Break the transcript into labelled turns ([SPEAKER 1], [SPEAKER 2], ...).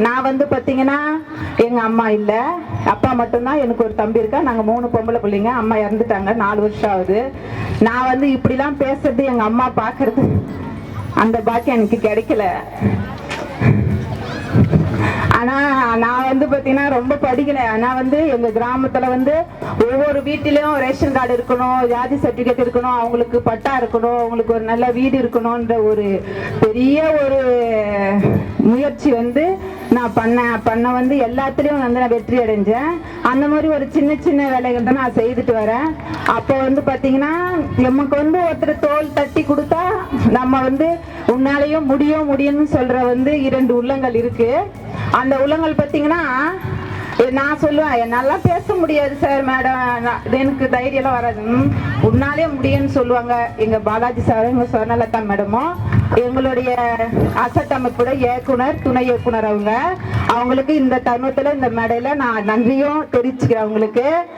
[SPEAKER 1] நான் வந்து பார்த்தீங்கன்னா எங்கள் அம்மா இல்லை, அப்பா மட்டும்தான். எனக்கு ஒரு தம்பி இருக்கா. நாங்கள் 3 பொம்பளை பிள்ளைங்க. அம்மா இறந்துட்டாங்க, 4 வருஷம் ஆகுது. நான் வந்து இப்படிலாம் பேசுறது எங்கள் அம்மா பார்க்கறது அந்த பாக்கியம் எனக்கு கிடைக்கல. ஆனா நான் வந்து பாத்தீங்கன்னா ரொம்ப படிக்கல. ஆனா வந்து எங்க கிராமத்துல வந்து ஒவ்வொரு வீட்டிலயும் ரேஷன் கார்டு இருக்கணும், ஜாதி சர்டிபிகேட் இருக்கணும், அவங்களுக்கு பட்டா இருக்கணும், அவங்களுக்கு ஒரு நல்ல வீடு இருக்கணும்ன்ற ஒரு பெரிய ஒரு முயற்சி வந்து நான் பண்ண வந்து எல்லாத்துலயும் வந்து நான் வெற்றி அடைஞ்சேன். அந்த மாதிரி ஒரு சின்ன சின்ன வேலைகள் தான் நான் செய்துட்டு வரேன். அப்போ வந்து பாத்தீங்கன்னா நமக்கு வந்து ஒருத்தர் தோல் தட்டி கொடுத்தா நம்ம வந்து உன்னாலையும் முடியும்னு சொல்ற வந்து 2 உள்ளங்கள் இருக்கு. அந்த உள்ளங்கள் பார்த்தீங்கன்னா நான் சொல்லுவேன், என்னாலாம் பேச முடியாது சார், மேடம், எனக்கு தைரியம்லாம் வராது. உன்னாலே முடியும்னு சொல்லுவாங்க எங்க பாலாஜி சார், எங்க சொர்ணலதா மேடமும், எங்களுடைய அசட் அமைப்போட இயக்குனர், துணை இயக்குனர் அவங்களுக்கு இந்த தருணத்துல இந்த மேடையில நான் நன்றியும் தெரிவிச்சுக்கிறேன் அவங்களுக்கு.